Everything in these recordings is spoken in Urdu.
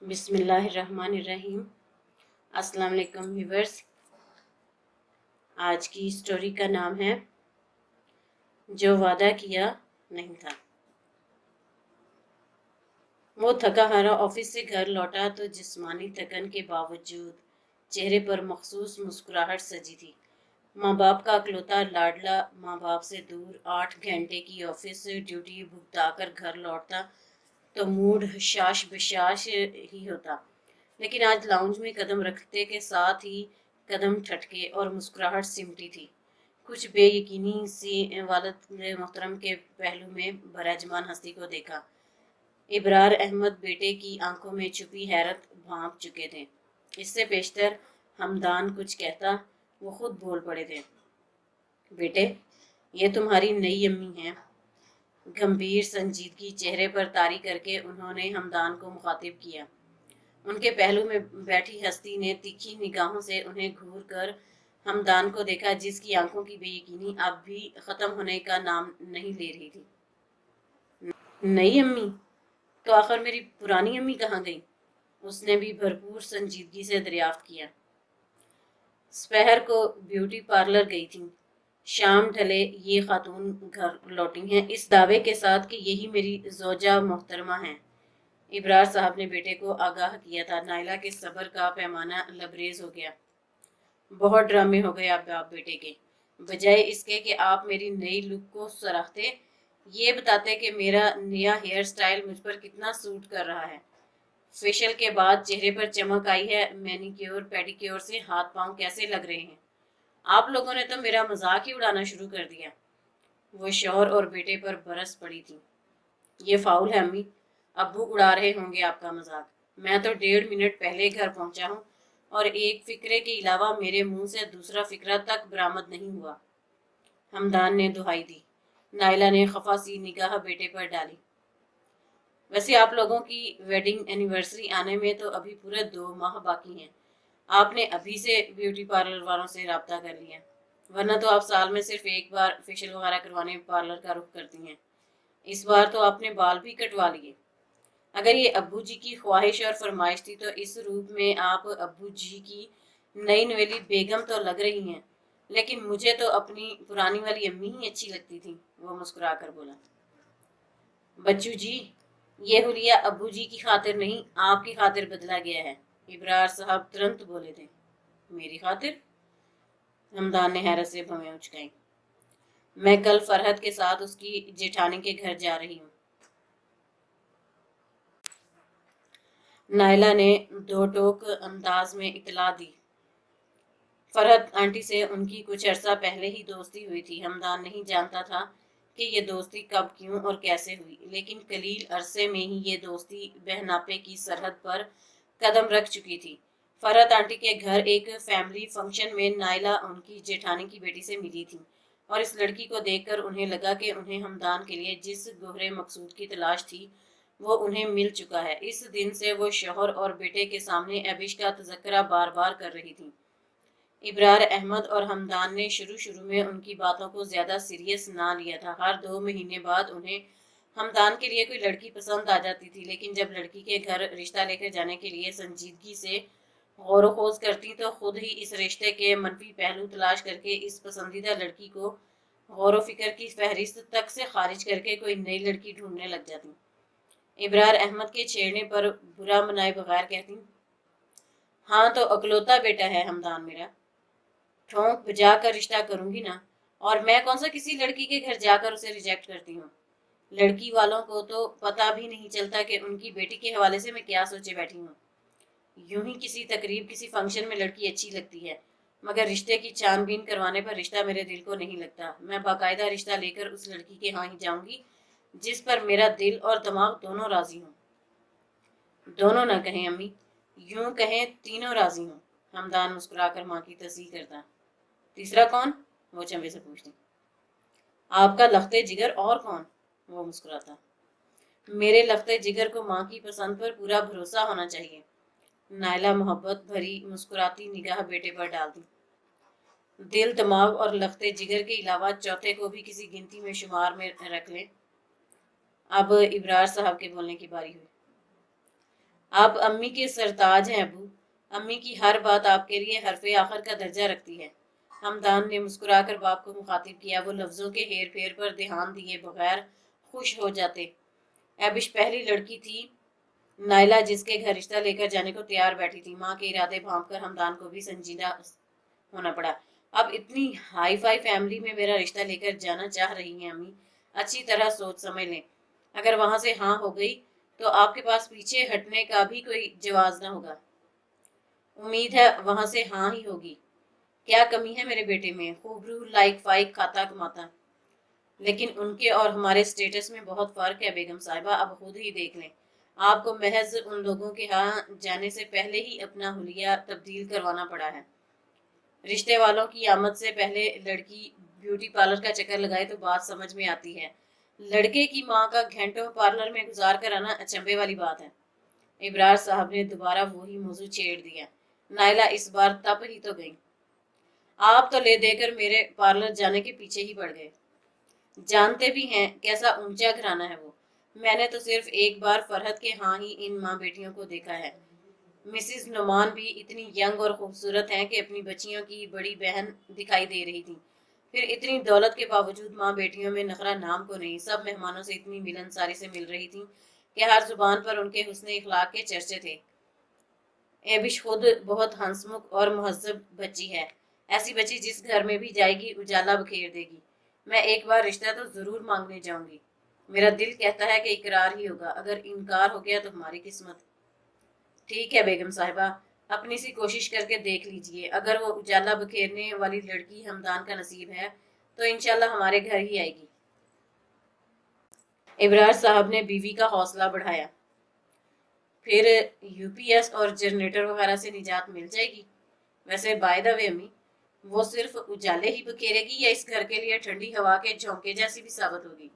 بسم اللہ الرحمن الرحیم۔ السلام علیکم ویورز۔ آج کی سٹوری کا نام ہے جو وعدہ کیا نہیں تھا۔ وہ تھکا ہارا آفس سے گھر لوٹا تو جسمانی تھکن کے باوجود چہرے پر مخصوص مسکراہٹ سجی تھی۔ ماں باپ کا اکلوتا لاڈلا ماں باپ سے دور 8 گھنٹے کی آفس ڈیوٹی بھگتا کر گھر لوٹتا تو موڈ حشاش بشاش ہی ہوتا، لیکن آج لاؤنج میں قدم رکھتے کے ساتھ ہی قدم ٹھٹکے اور مسکراہٹ سمٹی تھی۔ کچھ بے یقینی سی والد محترم کے پہلو میں براجمان ہستی کو دیکھا۔ ابرار احمد بیٹے کی آنکھوں میں چھپی حیرت بھانپ چکے تھے۔ اس سے پیشتر ہمدان کچھ کہتا وہ خود بول پڑے تھے۔ بیٹے، یہ تمہاری نئی امی ہیں۔ گمبھیر سنجیدگی چہرے پر طاری کر کے انہوں نے ہمدان کو مخاطب کیا۔ ان کے پہلو میں بیٹھی ہستی نے تیکھی نگاہوں سے انہیں گھور کر ہمدان کو دیکھا، جس کی آنکھوں کی بے یقینی اب بھی ختم ہونے کا نام نہیں لے رہی تھی۔ نئی امی؟ تو آخر میری پرانی امی کہاں گئی؟ اس نے بھی بھرپور سنجیدگی سے دریافت کیا۔ سپہر کو بیوٹی پارلر گئی تھیں۔ شام ڈھلے یہ خاتون گھر لوٹی ہیں، اس دعوے کے ساتھ کہ یہی میری زوجہ محترمہ ہیں۔ ابرار صاحب نے بیٹے کو آگاہ کیا تھا۔ نائلہ کے صبر کا پیمانہ لبریز ہو گیا۔ بہت ڈرامے ہو گئے آپ باپ بیٹے کے۔ بجائے اس کے کہ آپ میری نئی لک کو سراہتے، یہ بتاتے کہ میرا نیا ہیئر سٹائل مجھ پر کتنا سوٹ کر رہا ہے۔ فیشل کے بعد چہرے پر چمک آئی ہے، مینیکیور پیڈیکیور سے ہاتھ پاؤں کیسے لگ رہے ہیں۔ آپ لوگوں نے تو میرا مذاق ہی اڑانا شروع کر دیا۔ وہ شوہر اور بیٹے پر برس پڑی تھی۔ یہ فاؤل ہے امی، ابو اڑا رہے ہوں گے آپ کا مذاق۔ میں تو 1.5 منٹ پہلے گھر پہنچا ہوں اور ایک فقرے کے علاوہ میرے منہ سے دوسرا فقرہ تک برآمد نہیں ہوا۔ ہمدان نے دہائی دی۔ نائلہ نے خفا سی نگاہ بیٹے پر ڈالی۔ ویسے آپ لوگوں کی ویڈنگ اینیورسری آنے میں تو ابھی پورے 2 ماہ باقی ہیں۔ آپ نے ابھی سے بیوٹی پارلر والوں سے رابطہ کر لیا، ورنہ تو آپ سال میں صرف ایک بار فیشل وغیرہ کروانے پارلر کا رخ کرتی ہیں۔ اس بار تو آپ نے بال بھی کٹوا لیے۔ اگر یہ ابو جی کی خواہش اور فرمائش تھی تو اس روپ میں آپ ابو جی کی نئی نویلی بیگم تو لگ رہی ہیں، لیکن مجھے تو اپنی پرانی والی امی ہی اچھی لگتی تھی۔ وہ مسکرا کر بولا۔ بچو جی، یہ حلیہ ابو جی کی خاطر نہیں، آپ کی خاطر بدلا گیا ہے۔ ابرار صاحب ترنت بولے تھے۔ میری خاطر؟ ہمدان نے حیرت سے بھویں اچکائیں۔ میں کل فرحت کے ساتھ اس کی جیٹھانی کے گھر جا رہی ہوں۔ نائلہ نے دو ٹوک انداز میں اطلاع دی۔ فرحت آنٹی سے ان کی کچھ عرصہ پہلے ہی دوستی ہوئی تھی۔ ہمدان نہیں جانتا تھا کہ یہ دوستی کب، کیوں اور کیسے ہوئی، لیکن قلیل عرصے میں ہی یہ دوستی بہناپے کی سرحد پر قدم رکھ چکی تھی۔ فرحت آنٹی کے گھر ایک فیملی فنکشن میں نائلہ ان کی جیٹھانی کی بیٹی سے ملی تھی، اور اس لڑکی کو دیکھ کر انہیں لگا کہ انہیں ہمدان کے لیے جس گوہر مقصود کی تلاش تھی وہ انہیں مل چکا ہے۔ اس دن سے وہ شوہر اور بیٹے کے سامنے ایبش کا تذکرہ بار بار کر رہی تھی۔ ابرار احمد اور ہمدان نے شروع میں ان کی باتوں کو زیادہ سیریس نہ لیا تھا۔ ہر 2 مہینے بعد انہیں ہمدان کے لیے کوئی لڑکی پسند آ جاتی تھی، لیکن جب لڑکی کے گھر رشتہ لے کر جانے کے لیے سنجیدگی سے غور و خوض کرتی تو خود ہی اس رشتے کے منفی پہلو تلاش کر کے اس پسندیدہ لڑکی کو غور و فکر کی فہرست تک سے خارج کر کے کوئی نئی لڑکی ڈھونڈنے لگ جاتی۔ ابرار احمد کے چھیڑنے پر برا منائے بغیر کہتی، ہاں تو اکلوتا بیٹا ہے ہمدان میرا، ٹھونک بجا کر رشتہ کروں گی نا، اور میں کون سا کسی لڑکی کے گھر جا کر اسے ریجیکٹ کرتی ہوں۔ لڑکی والوں کو تو پتہ بھی نہیں چلتا کہ ان کی بیٹی کے حوالے سے میں کیا سوچے بیٹھی ہوں۔ یوں ہی کسی تقریب، کسی فنکشن میں لڑکی اچھی لگتی ہے، مگر رشتے کی چھان بین کروانے پر رشتہ میرے دل کو نہیں لگتا۔ میں باقاعدہ رشتہ لے کر اس لڑکی کے ہاں ہی جاؤں گی جس پر میرا دل اور دماغ دونوں راضی ہوں۔ دونوں نہ کہیں امی، یوں کہیں تینوں راضی ہوں۔ ہمدان مسکرا کر ماں کی تصحیح کرتا۔ تیسرا کون؟ وہ چمبے سے پوچھتی۔ آپ کا لختے جگر اور کون؟ وہ مسکراتا۔ میرے لختے جگر کو ماں کی پسند پر پورا بھروسہ ہونا چاہیے۔ نائلہ محبت بھری مسکراتی نگاہ بیٹے پر ڈالتی۔ دل، دماغ اور لختے جگر کے علاوہ چوتھے کو بھی کسی گنتی میں شمار میں رکھ لیں۔ اب ابرار صاحب کے بولنے کی باری ہوئی۔ آپ امی کے سرتاج ہیں ابو، امی کی ہر بات آپ کے لیے حرف آخر کا درجہ رکھتی ہے۔ ہمدان نے مسکرا کر باپ کو مخاطب کیا۔ وہ لفظوں کے ہیر پھیر پر دھیان دیے بغیر خوش ہو جاتے۔ ایبش پہلی لڑکی تھی نائلہ جس کے گھر رشتہ لے کر جانے کو تیار بیٹھی تھی۔ ماں کے ارادے بھانپ کر ہمدان کو بھی سنجیدہ ہونا پڑا۔ اب اتنی ہائی فائی فیملی میں میرا رشتہ لے کر جانا چاہ رہی ہیں امی، اچھی طرح سوچ سمجھ لیں، اگر وہاں سے ہاں ہو گئی تو آپ کے پاس پیچھے ہٹنے کا بھی کوئی جواز نہ ہوگا۔ امید ہے وہاں سے ہاں ہی ہوگی۔ کیا کمی ہے میرے بیٹے میں؟ خوب روح لائق فائق کھاتا کماتا، لیکن ان کے اور ہمارے سٹیٹس میں بہت فرق ہے بیگم صاحبہ، اب خود ہی دیکھ لیں۔ آپ کو محض ان لوگوں کے ہاں جانے سے پہلے ہی اپنا حلیہ تبدیل کروانا پڑا ہے۔ رشتے والوں کی آمد سے پہلے لڑکی بیوٹی پارلر کا چکر لگائے تو بات سمجھ میں آتی ہے، لڑکے کی ماں کا گھنٹوں پارلر میں گزار کر آنا اچنبے والی بات ہے۔ ابرار صاحب نے دوبارہ وہی موضوع چھیڑ دیا۔ نائلہ اس بار تپ ہی تو گئی۔ آپ تو لے دے کر میرے پارلر جانے کے پیچھے ہی پڑ گئے۔ جانتے بھی ہیں کیسا اونچا گھرانہ ہے وہ۔ میں نے تو صرف ایک بار فرحت کے ہاں ہی ان ماں بیٹیوں کو دیکھا ہے۔ مسز نعمان بھی اتنی ینگ اور خوبصورت ہیں کہ اپنی بچیوں کی بڑی بہن دکھائی دے رہی تھی۔ پھر اتنی دولت کے باوجود ماں بیٹیوں میں نخرہ نام کو نہیں، سب مہمانوں سے اتنی ملنساری سے مل رہی تھیں کہ ہر زبان پر ان کے حسن اخلاق کے چرچے تھے۔ ایبش خود بہت ہنسمکھ اور مہذب بچی ہے، ایسی بچی جس گھر میں بھی جائے گی اجالا بکھیر دے گی۔ میں ایک بار رشتہ تو ضرور مانگنے جاؤں گی۔ میرا دل کہتا ہے کہ اقرار ہی ہوگا، اگر انکار ہو گیا تو ہماری قسمت۔ ٹھیک ہے بیگم صاحبہ، اپنی سی کوشش کر کے دیکھ لیجئے، اگر وہ اجالا بکھیرنے والی لڑکی ہمدان کا نصیب ہے تو انشاءاللہ ہمارے گھر ہی آئے گی۔ ابرار صاحب نے بیوی کا حوصلہ بڑھایا۔ پھر یو پی ایس اور جنریٹر وغیرہ سے نجات مل جائے گی۔ ویسے بائی دا وے امی، وہ صرف اجالے ہی بکھیرے گی یا اس گھر کے لیے ٹھنڈی ہوا کے جھونکے جیسی بھی ثابت ہوگی؟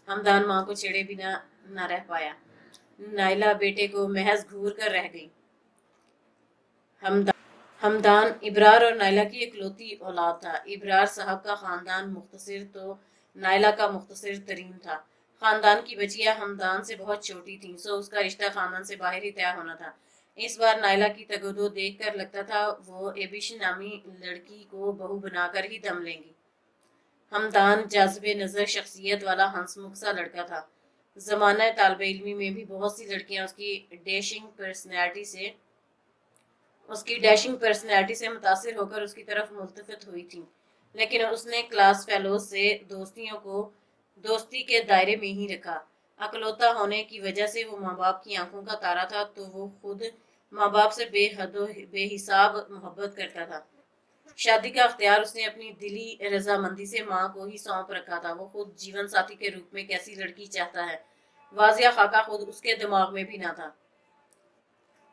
ہمدان ماں کو چھیڑے بنا نہ رہ پایا۔ نائلہ بیٹے کو محض گھور کر رہ گئی۔ ہمدان ابرار اور نائلہ کی اکلوتی اولاد تھا۔ ابرار صاحب کا خاندان مختصر تو نائلہ کا مختصر ترین تھا۔ خاندان کی بچیاں ہمدان سے بہت چھوٹی تھیں، سو اس کا رشتہ خاندان سے باہر ہی طے ہونا تھا۔ اس بار نائلہ کی تگودو دیکھ کر لگتا تھا وہ ایبش نامی لڑکی کو بہو بنا کر ہی دم لیں گی۔ ہمدان جاذب نظر شخصیت والا ہنسمکھ سا لڑکا تھا۔ زمانہ طالب علمی میں بھی بہت سی لڑکیاں اس کی ڈیشنگ پرسنالٹی سے متاثر ہو کر اس کی طرف ملتفت ہوئی تھیں، لیکن اس نے کلاس فیلوز سے دوستیوں کو دوستی کے دائرے میں ہی رکھا۔ اکلوتا ہونے کی وجہ سے وہ ماں باپ کی آنکھوں کا تارا تھا، تو وہ خود ماں باپ سے بے حد و بے حساب محبت کرتا تھا۔ شادی کا اختیار اس نے اپنی دلی رضامندی سے ماں کو ہی سونپ رکھا تھا۔ وہ خود جیون ساتھی کے روپ میں کیسی لڑکی چاہتا ہے، واضح خاکہ خود اس کے دماغ میں بھی نہ تھا۔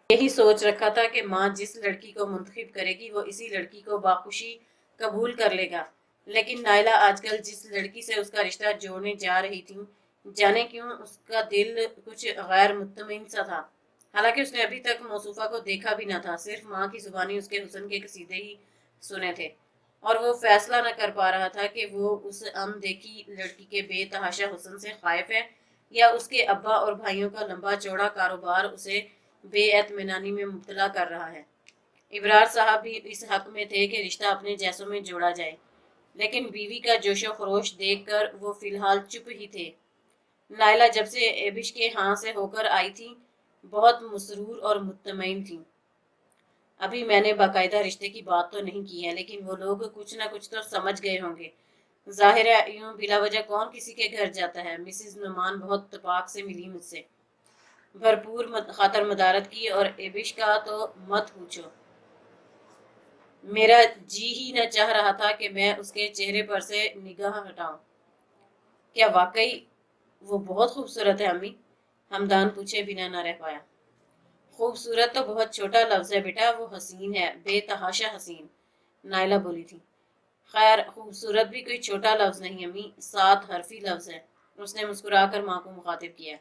یہی سوچ رکھا تھا کہ ماں جس لڑکی کو منتخب کرے گی وہ اسی لڑکی کو باخوشی قبول کر لے گا، لیکن نائلہ آج کل جس لڑکی سے اس کا رشتہ جوڑنے جا رہی تھی، جانے کیوں اس کا دل کچھ غیر مطمئن سا تھا۔ حالانکہ اس نے ابھی تک موصوفہ کو دیکھا بھی نہ تھا، صرف ماں کی زبانی اس کے حسن کے قصیدے ہی سنے تھے، اور وہ فیصلہ نہ کر پا رہا تھا کہ وہ اس دیکھی لڑکی کے بے تحاشا حسن سے خائف ہے یا اس کے ابا اور بھائیوں کا لمبا چوڑا کاروبار اسے بے اطمینانی میں مبتلا کر رہا ہے۔ ابرار صاحب بھی اس حق میں تھے کہ رشتہ اپنے جیسوں میں جوڑا جائے، لیکن بیوی کا جوش و خروش دیکھ کر وہ فی الحال چپ ہی تھے۔ نائلہ جب سے ایبش کے ہاں سے ہو کر آئی تھی بہت مسرور اور مطمئن تھی۔ ابھی میں نے باقاعدہ رشتے کی بات تو نہیں کی ہے، لیکن وہ لوگ کچھ نہ کچھ تو سمجھ گئے ہوں گے۔ ظاہر ہے یوں بلا وجہ کون کسی کے گھر جاتا ہے۔ مسز نعمان بہت اتفاق سے ملی مجھ سے، بھرپور خاطر مدارت کی، اور ایبش کا تو مت پوچھو۔ میرا جی ہی نہ چاہ رہا تھا کہ میں اس کے چہرے پر سے نگاہ ہٹاؤں۔ کیا واقعی وہ بہت خوبصورت ہے امی؟ ہمدان پوچھے بنا نہ رہ پایا۔ خوبصورت تو بہت چھوٹا لفظ ہے بیٹا، وہ حسین ہے، بے تحاشا حسین، نائلہ بولی تھی۔ خیر خوبصورت بھی کوئی چھوٹا لفظ نہیں امی، 7 حرفی لفظ ہے، اس نے مسکرا کر ماں کو مخاطب کیا۔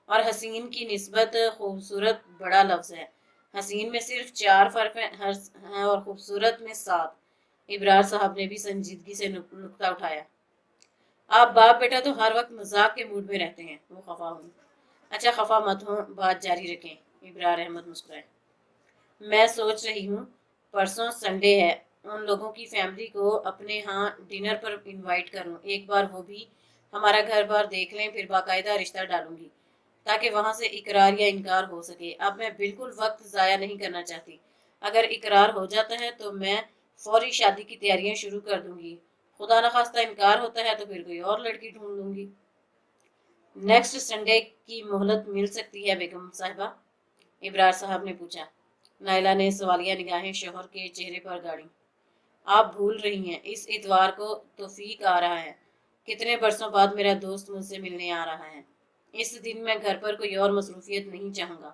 اور حسین کی نسبت خوبصورت بڑا لفظ ہے، حسین میں صرف 4 حرف ہیں اور خوبصورت میں 7۔ ابرار صاحب نے بھی سنجیدگی سے نکتہ اٹھایا۔ آپ باپ بیٹا تو ہر وقت مذاق کے موڈ میں رہتے ہیں۔ وہ خفا ہوئی۔ اچھا خفا مت ہوں، بات جاری رکھیں۔ ابرار احمد مسکرائے۔ میں سوچ رہی ہوں پرسوں سنڈے ہے، ان لوگوں کی فیملی کو اپنے ہاں ڈنر پر انوائٹ کروں، ایک بار وہ بھی ہمارا گھر بار دیکھ لیں، پھر باقاعدہ رشتہ ڈالوں گی تاکہ وہاں سے اقرار یا انکار ہو سکے۔ اب میں بالکل وقت ضائع نہیں کرنا چاہتی، اگر اقرار ہو جاتا ہے تو میں فوری شادی کی تیاریاں شروع کر دوں گی، خدا نخواستہ انکار ہوتا ہے تو پھر کوئی اور لڑکی ڈھونڈ لوں گی۔ نیکسٹ سنڈے کی مہلت مل سکتی ہے بیگم صاحبہ؟ ابرار صاحب نے پوچھا۔ نائلہ نے سوالیہ نگاہیں شوہر کے چہرے پر گاڑی۔ آپ بھول رہی ہیں، اس اتوار کو توفیق آ رہا ہے، کتنے برسوں بعد میرا دوست مجھ سے ملنے آ رہا ہے، اس دن میں گھر پر کوئی اور مصروفیت نہیں چاہوں گا۔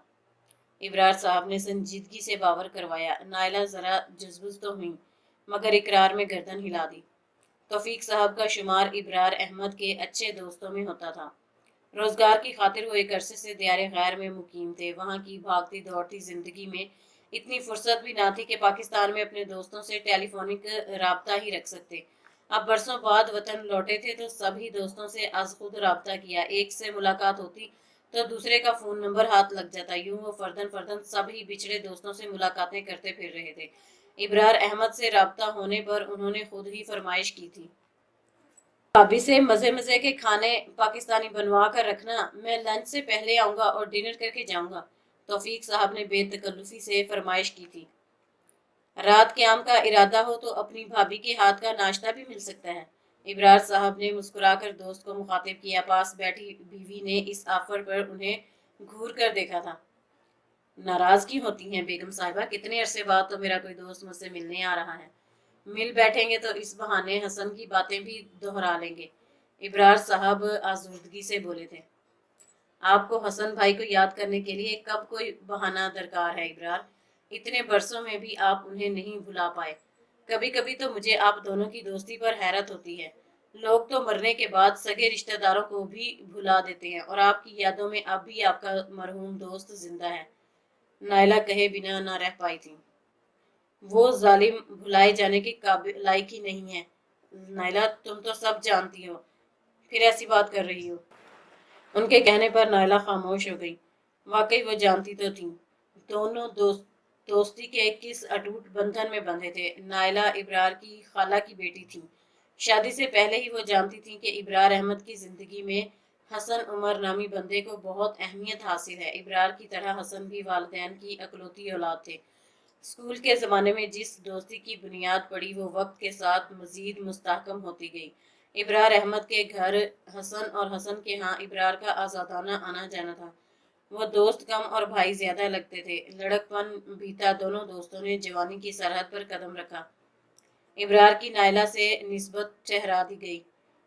ابرار صاحب نے سنجیدگی سے باور کروایا۔ نائلہ ذرا جزبز تو ہوئی مگر اقرار میں گردن ہلا دی۔ توفیق صاحب کا شمار ابرار احمد کے اچھے دوستوں میں ہوتا تھا۔ روزگار کی خاطر وہ ایک عرصے سے دیار غیر میں مقیم تھے۔ وہاں کی بھاگتی دوڑتی زندگی میں اتنی فرصت بھی نہ تھی کہ پاکستان میں اپنے دوستوں سے ٹیلی فونک رابطہ ہی رکھ سکتے۔ اب برسوں بعد وطن لوٹے تھے تو سبھی دوستوں سے از خود رابطہ کیا، ایک سے ملاقات ہوتی تو دوسرے کا فون نمبر ہاتھ لگ جاتا، یوں وہ فردن فردن سبھی بچھڑے دوستوں سے ملاقاتیں کرتے پھر رہے تھے۔ ابرار احمد سے رابطہ ہونے پر انہوں نے خود ہی فرمائش کی تھی، بھابی سے مزے مزے کے کھانے پاکستانی بنوا کر رکھنا، میں لنچ سے پہلے آؤں گا اور ڈنر کر کے جاؤں گا۔ توفیق صاحب نے بے تکلفی سے فرمائش کی تھی۔ رات قیام کا ارادہ ہو تو اپنی بھابی کے ہاتھ کا ناشتہ بھی مل سکتا ہے۔ ابرار صاحب نے مسکرا کر دوست کو مخاطب کیا، پاس بیٹھی بیوی نے اس آفر پر انہیں گھور کر دیکھا تھا۔ ناراض کیوں ہوتی ہیں بیگم صاحبہ؟ کتنے عرصے بعد تو میرا کوئی دوست مجھ سے ملنے آ رہا ہے، مل بیٹھیں گے تو اس بہانے حسن کی باتیں بھی دہرا لیں گے۔ ابرار صاحب آزردگی سے بولے تھے۔ آپ کو حسن بھائی کو یاد کرنے کے لیے کب کوئی بہانہ درکار ہے ابرار؟ اتنے برسوں میں بھی آپ انہیں نہیں بھلا پائے۔ کبھی کبھی تو مجھے آپ دونوں کی دوستی پر حیرت ہوتی ہے، لوگ تو مرنے کے بعد سگے رشتہ داروں کو بھی بھلا دیتے ہیں، اور آپ کی یادوں میں اب بھی آپ کا مرحوم دوست زندہ ہے۔ نائلہ کہے بنا نہ رہ پائی تھی۔ وہ ظالم بھلائے جانے کے لائق ہی نہیں ہے۔ نائلہ تم تو سب جانتی ہو، پھر ایسی بات کر رہی ہو؟ ان کے کہنے پر نائلہ خاموش ہو گئی۔ واقعی وہ جانتی تو تھیں، دونوں دوستی کے کس اٹوٹ بندھن میں بندھے تھے۔ نائلہ ابرار کی خالہ کی بیٹی تھی، شادی سے پہلے ہی وہ جانتی تھیں کہ ابرار احمد کی زندگی میں حسن عمر نامی بندے کو بہت اہمیت حاصل ہے۔ ابرار کی طرح حسن بھی والدین کی اکلوتی اولاد تھے۔ اسکول کے زمانے میں جس دوستی کی بنیاد پڑی وہ وقت کے ساتھ مزید مستحکم ہوتی گئی۔ ابرار احمد کے گھر حسن اور حسن کے ہاں ابرار کا آزادانہ آنا جانا تھا۔ وہ دوست کم اور بھائی زیادہ لگتے تھے۔ لڑک پن بیتا دونوں دوستوں نے جوانی کی سرحد پر قدم رکھا۔ ابرار کی نائلہ سے نسبت ٹھہرا دی گئی۔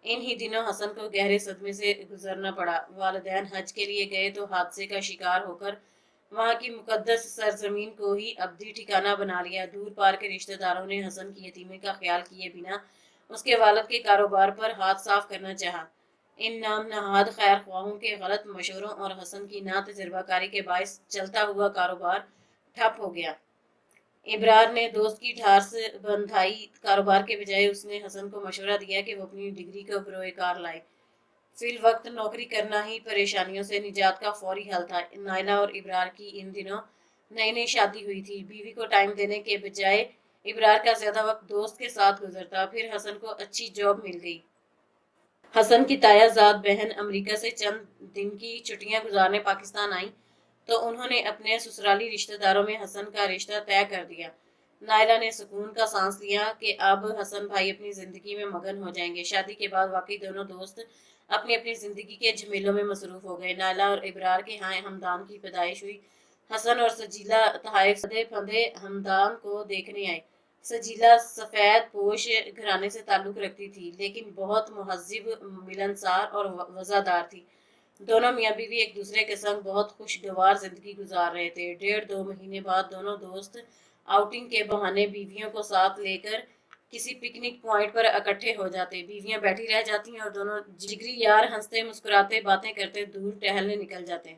ان ہی دنوں حسن کو گہرے صدمے سے گزرنا پڑا۔ والدین حج کے لیے گئے تو حادثے کا شکار ہو کر وہاں کی مقدس سرزمین کو ہی ابدی ٹھکانہ بنا لیا۔ دور پار کے رشتہ داروں نے حسن کی یتیمی کا خیال کیے بنا اس کے والد کے کاروبار پر ہاتھ صاف کرنا چاہا۔ ان نام نہاد خیر خواہوں کے غلط مشوروں اور حسن کی نا تجربہ کاری کے باعث چلتا ہوا کاروبار ٹھپ ہو گیا۔ ابرار نے دوست کی ٹھارس بندھائی کاروبار کے بجائے اس نے حسن کو مشورہ دیا کہ وہ اپنی ڈگری کو بروئے کار لائے۔ فی الوقت نوکری کرنا ہی پریشانیوں سے نجات کا فوری حل تھا۔ نائلہ اور ابرار کی ان دنوں نئی نئی شادی ہوئی تھی۔ بیوی کو ٹائم دینے کے بجائے ابرار کا زیادہ وقت دوست کے ساتھ گزرتا۔ پھر حسن کو اچھی جاب مل گئی۔ حسن کی تایا زاد بہن امریکہ سے چند دن کی چھٹیاں گزارنے پاکستان آئیں تو انہوں نے اپنے سسرالی رشتہ داروں میں حسن کا رشتہ طے کر دیا۔ نائلہ نے سکون کا سانس لیا کہ اب حسن بھائی اپنی زندگی میں مگن ہو جائیں گے۔ شادی کے بعد واقعی دونوں دوست اپنی اپنی زندگی کے جھمیلوں میں مصروف ہو گئے۔ نائلہ اور ابرار کے ہاں ہمدان کی پیدائش ہوئی۔ حسن اور سجیلہ تحائف سدے پھندے ہمدان کو دیکھنے آئے۔ سجیلہ سفید پوش گھرانے سے تعلق رکھتی تھی لیکن بہت مہذب، ملنسار اور وزادار تھی۔ دونوں میاں بیوی ایک دوسرے کے سنگ بہت خوشگوار زندگی گزار رہے تھے۔ 1.5-2 مہینے بعد دونوں دوست آؤٹنگ کے بہانے بیویوں کو ساتھ لے کر کسی پکنک پوائنٹ پر اکٹھے ہو جاتے۔ بیویاں بیٹھی رہ جاتی اور دونوں جگری یار ہنستے مسکراتے باتیں کرتے دور ٹہلنے نکل جاتے۔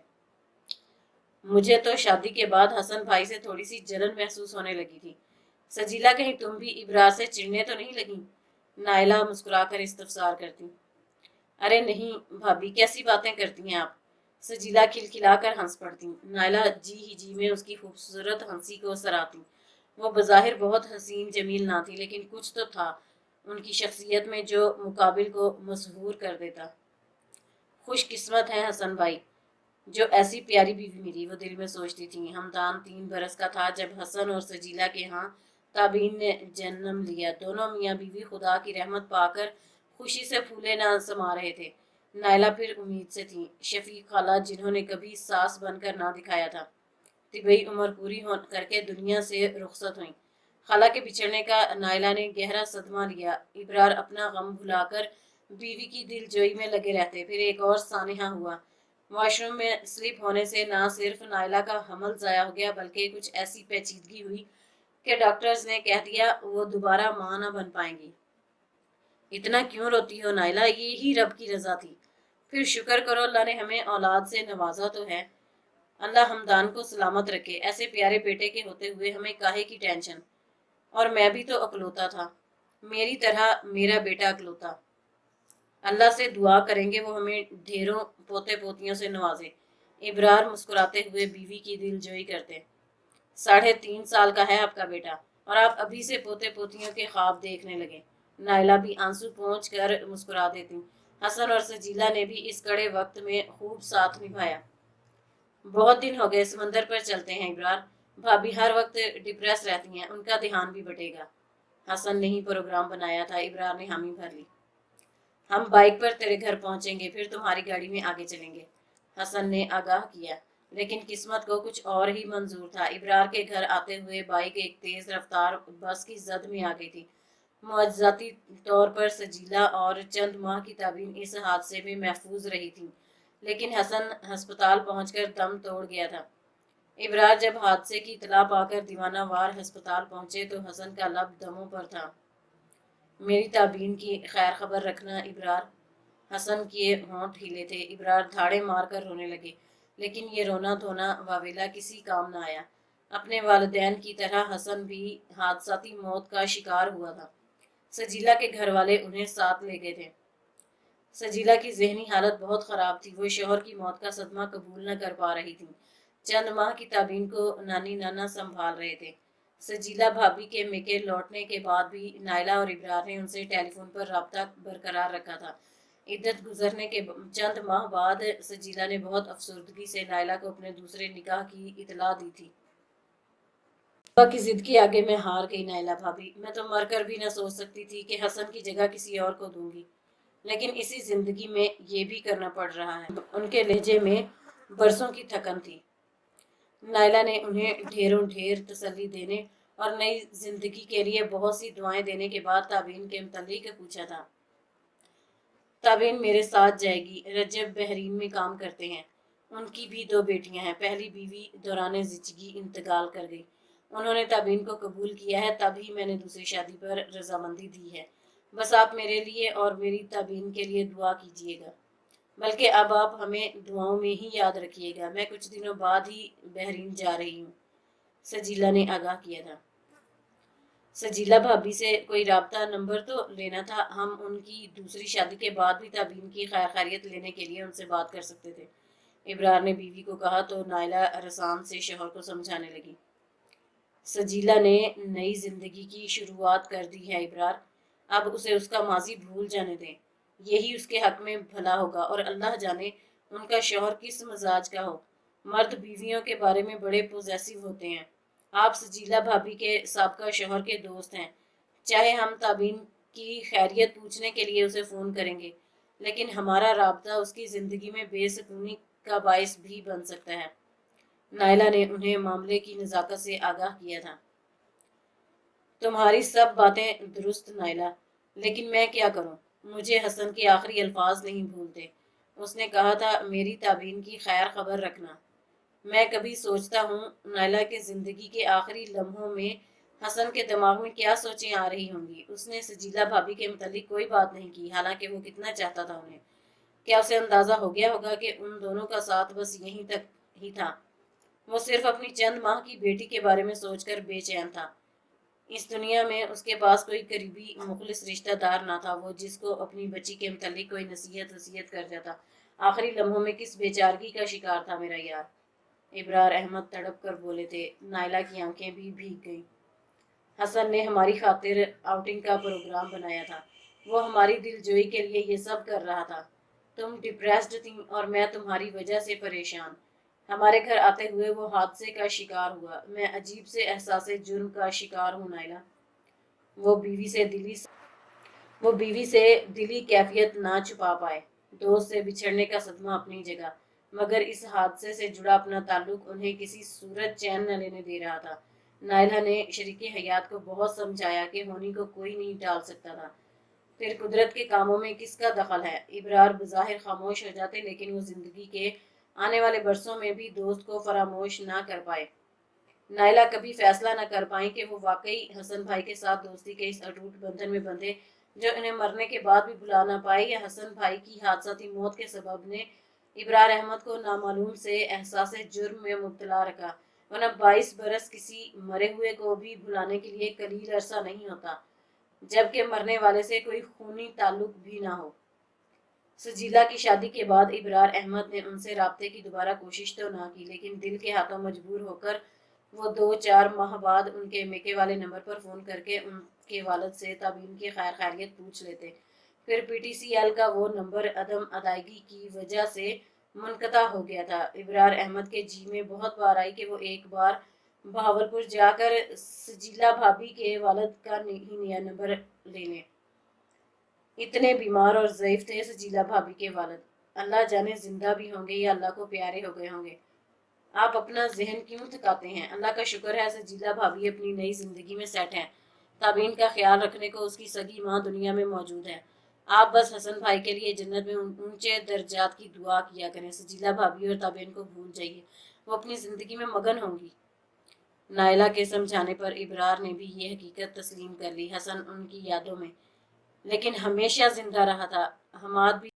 مجھے تو شادی کے بعد حسن بھائی سے تھوڑی سی جلن محسوس ہونے لگی تھی۔ سجیلہ کہیں تم بھی ابرار سے چڑھنے تو نہیں لگیں؟ نائلہ مسکرا کر استفسار کرتی۔ ارے نہیں بھابی، کیسی باتیں کرتی ہیں آپ؟ سجیلا کھلکھلا کر ہنس پڑتی۔ نائلہ جی ہی جی میں اس کی خوبصورت ہنسی کو سراہتی۔ وہ بظاہر بہت حسین جمیل نہ تھی، لیکن کچھ تو تھا ان کی شخصیت میں جو مقابل کو مسحور کر دیتا۔ خوش قسمت ہے حسن بھائی جو ایسی پیاری بیوی ملی، وہ دل میں سوچتی تھی۔ ہمدان 3 برس کا تھا جب حسن اور سجیلا کے ہاں تابین نے جنم لیا۔ دونوں میاں بیوی خدا کی رحمت پا کر خوشی سے پھولے نہ سما رہے تھے۔ نائلہ پھر امید سے تھی۔ شفیق خالہ جنہوں نے کبھی ساس بن کر نہ دکھایا تھا، طبی عمر پوری کر کے دنیا سے رخصت ہوئیں۔ خالہ کے بچھڑنے کا نائلہ نے گہرا صدمہ لیا۔ ابرار اپنا غم بھلا کر بیوی کی دل جوئی میں لگے رہتے۔ پھر ایک اور سانحہ ہوا۔ واش روم میں سلپ ہونے سے نہ صرف نائلہ کا حمل ضائع ہو گیا بلکہ کچھ ایسی پیچیدگی ہوئی کہ ڈاکٹرز نے کہہ دیا وہ دوبارہ ماں نہ بن پائیں گی۔ اتنا کیوں روتی ہو نائلہ؟ یہی رب کی رضا تھی۔ پھر شکر کرو اللہ نے ہمیں اولاد سے نوازا تو ہے۔ اللہ ہمدان کو سلامت رکھے۔ ایسے پیارے بیٹے کے ہوتے ہوئے ہمیں کاہے کی ٹینشن؟ اور میں بھی تو اکلوتا تھا، میری طرح میرا بیٹا اکلوتا۔ اللہ سے دعا کریں گے وہ ہمیں ڈھیروں پوتے پوتیوں سے نوازے۔ ابرار مسکراتے ہوئے بیوی کی دل جوئی کرتے۔ 3.5 سال کا ہے آپ کا بیٹا اور آپ ابھی سے پوتے پوتیوں کے خواب دیکھنے لگے۔ نائلہ بھی آنسو پونچھ کر مسکرا دیتی۔ حسن اور سجیلا نے بھی اس کڑے وقت میں خوب ساتھ نبھایا۔ بہت دن ہو گئے، سمندر پر چلتے ہیں ابرار۔ بھابھی ہر وقت ڈپریس رہتی ہیں، ان کا دھیان بھی بٹے گا۔ حسن نے ہی پروگرام بنایا تھا، ابرار نے حامی بھر لی۔ ہم بائک پر تیرے گھر پہنچیں گے، پھر تمہاری گاڑی میں آگے چلیں گے، حسن نے آگاہ کیا۔ لیکن قسمت کو کچھ اور ہی منظور تھا۔ ابرار کے گھر آتے ہوئے بائک ایک تیز رفتار بس کی زد میں آ گئی تھی۔ معجزاتی طور پر سجیلا اور چند ماہ کی تابین اس حادثے میں محفوظ رہی تھیں، لیکن حسن ہسپتال پہنچ کر دم توڑ گیا تھا۔ ابرار جب حادثے کی اطلاع پا کر دیوانہ وار ہسپتال پہنچے تو حسن کا لب دموں پر تھا۔ میری تابین کی خیر خبر رکھنا ابرار۔ حسن کے ہونٹ ہلے تھے۔ ابرار دھاڑے مار کر رونے لگے، لیکن یہ رونا دھونا واویلا کسی کام نہ آیا۔ اپنے والدین کی طرح حسن بھی حادثاتی موت کا شکار ہوا تھا۔ سجیلا کے گھر والے انہیں ساتھ لے گئے تھے۔ سجیلا کی ذہنی حالت بہت خراب تھی، وہ شوہر کی موت کا صدمہ قبول نہ کر پا رہی تھی۔ چند ماہ کی تابین کو نانی نانا سنبھال رہے تھے۔ سجیلا بھابھی کے میکے لوٹنے کے بعد بھی نائلہ اور ابرار نے ان سے ٹیلی فون پر رابطہ برقرار رکھا تھا۔ عدت گزرنے کے چند ماہ بعد سجیلا نے بہت افسردگی سے نائلہ کو اپنے دوسرے نکاح کی اطلاع دی تھی۔ ابا کی ضد کے آگے میں ہار گئی نائلہ بھابھی، میں تو مر کر بھی نہ سوچ سکتی تھی کہ حسن کی جگہ کسی اور کو دوں گی، لیکن اسی زندگی میں یہ بھی کرنا پڑ رہا ہے۔ ان کے لہجے میں برسوں کی تھکن تھی۔ نائلہ نے انہیں ڈھیروں ڈھیر تسلی دینے اور نئی زندگی کے لیے بہت سی دعائیں دینے کے بعد تابین کے متعلق پوچھا تھا۔ تابین میرے ساتھ جائے گی، رجب بحرین میں کام کرتے ہیں، ان کی بھی 2 بیٹیاں ہیں۔ پہلی بیوی دوران زچگی انتقال کر گئی، انہوں نے تابین کو قبول کیا ہے، تب ہی میں نے دوسری شادی پر رضامندی دی ہے۔ بس آپ میرے لیے اور میری تابین کے لیے دعا کیجیے گا، بلکہ اب آپ ہمیں دعاؤں میں ہی یاد رکھیے گا۔ میں کچھ دنوں بعد ہی بحرین جا رہی ہوں، سجیلا نے آگاہ کیا تھا۔ سجیلا بھابھی سے کوئی رابطہ نمبر تو لینا تھا، ہم ان کی دوسری شادی کے بعد بھی تابین کی خیر خیریت لینے کے لیے ان سے بات کر سکتے تھے، ابرار نے بیوی کو کہا تو نائلہ رسان سے شوہر کو سمجھانے لگی۔ سجیلا نے نئی زندگی کی شروعات کر دی ہے ابرار، اب اسے اس کا ماضی بھول جانے دیں، یہی اس کے حق میں بھلا ہوگا، اور اللہ جانے ان کا شوہر کس مزاج کا ہو۔ مرد بیویوں کے بارے میں بڑے پوزیسو ہوتے ہیں۔ آپ سجیلا بھابھی کے سابقہ شوہر کے دوست ہیں، چاہے ہم تابین کی خیریت پوچھنے کے لیے اسے فون کریں گے، لیکن ہمارا رابطہ اس کی زندگی میں بے سکونی کا باعث بھی بن سکتا ہے۔ نائلہ نے انہیں معاملے کی نزاکت سے آگاہ کیا تھا۔ تمہاری سب باتیں درست نائلہ، لیکن میں کیا کروں؟ مجھے حسن کے آخری الفاظ نہیں بھولتے۔ اس نے کہا تھا میری تابین کی خیر خبر رکھنا۔ میں کبھی سوچتا ہوں نائلہ کے زندگی کے آخری لمحوں میں حسن کے دماغ میں کیا سوچیں آ رہی ہوں گی۔ اس نے سجیلا بھابھی کے متعلق کوئی بات نہیں کی، حالانکہ وہ کتنا چاہتا تھا انہیں۔ کیا اسے اندازہ ہو گیا ہوگا کہ ان دونوں کا ساتھ بس یہیں تک ہی تھا؟ وہ صرف اپنی چند ماہ کی بیٹی کے بارے میں سوچ کر بے چین تھا۔ اس دنیا میں اس کے پاس کوئی قریبی مخلص رشتہ دار نہ تھا، وہ جس کو اپنی بچی کے متعلق کوئی نصیحت وصیت کر جاتا۔ آخری لمحوں میں کس بیچارگی کا شکار تھا میرا یار۔ ابرار احمد تڑپ کر بولے تھے۔ نائلہ کی آنکھیں بھی بھیگ گئیں۔ حسن نے ہماری خاطر آؤٹنگ کا پروگرام بنایا تھا، وہ ہماری دل جوئی کے لیے یہ سب کر رہا تھا۔ تم ڈپریسڈ تھیں اور میں تمہاری وجہ سے پریشان۔ ہمارے گھر آتے ہوئے وہ حادثے کا شکار ہوا۔ میں عجیب سے احساس جرم کا شکار ہوں نائلہ۔ وہ بیوی سے دلی کیفیت نہ چھپا پائے۔ دوست سے بچھڑنے کا صدمہ اپنی جگہ، مگر اس حادثے سے جڑا اپنا تعلق انہیں کسی صورت چین نہ لینے دے رہا تھا۔ نائلہ نے شریک حیات کو بہت سمجھایا کہ ہونی کو کوئی نہیں ٹال سکتا تھا، پھر قدرت کے کاموں میں کس کا دخل ہے۔ ابرار بظاہر خاموش ہو جاتے، لیکن وہ زندگی کے آنے والے برسوں میں بھی دوست کو فراموش نہ کر پائے۔ نائلہ کبھی فیصلہ نہ کر پائیں کہ وہ واقعی حسن بھائی کے ساتھ دوستی کے اس اٹوٹ بندھن میں بندھے جو انہیں مرنے کے بعد بھی بھلا نہ پائے، یا حسن بھائی کی حادثاتی موت کے سبب نے ابرار احمد کو نامعلوم سے احساس جرم میں مبتلا رکھا، ورنہ 22 برس کسی مرے ہوئے کو بھی بھلانے کے لیے قلیل عرصہ نہیں ہوتا، جبکہ مرنے والے سے کوئی خونی تعلق بھی نہ ہو۔ سجیلا کی شادی کے بعد ابرار احمد نے ان سے رابطے کی دوبارہ کوشش تو نہ کی، لیکن دل کے ہاتھوں مجبور ہو کر وہ 2-4 ماہ بعد ان کے میکے والے نمبر پر فون کر کے ان کے والد سے تابین کی خیر خیریت پوچھ لیتے۔ پھر پی ٹی سی ایل کا وہ نمبر عدم ادائیگی کی وجہ سے منقطع ہو گیا تھا۔ ابرار احمد کے جی میں بہت بار آئی کہ وہ ایک بار بہاولپور جا کر سجیلا بھابی کے والد کا ہی نیا نمبر لے لیں۔ اتنے بیمار اور ضعیف تھے سجیلا بھابی کے والد، اللہ جانے زندہ بھی ہوں گے یا اللہ کو پیارے ہو گئے ہوں گے۔ آپ اپنا ذہن کیوں تھکاتے ہیں؟ اللہ کا شکر ہے سجیلا بھابی اپنی نئی زندگی میں سیٹ ہیں۔ تابین کا خیال رکھنے کو اس کی سگی ماں دنیا میں موجود ہے۔ آپ بس حسن بھائی کے لیے جنت میں اونچے درجات کی دعا کیا کریں۔ سجیلا بھابی اور تابین کو بھول جائیے، وہ اپنی زندگی میں مگن ہوں گی۔ نائلہ کے سمجھانے پر ابرار نے بھی یہ حقیقت تسلیم کر لی۔ حسن ان کی یادوں میں لیکن ہمیشہ زندہ رہا تھا۔ حماد بھی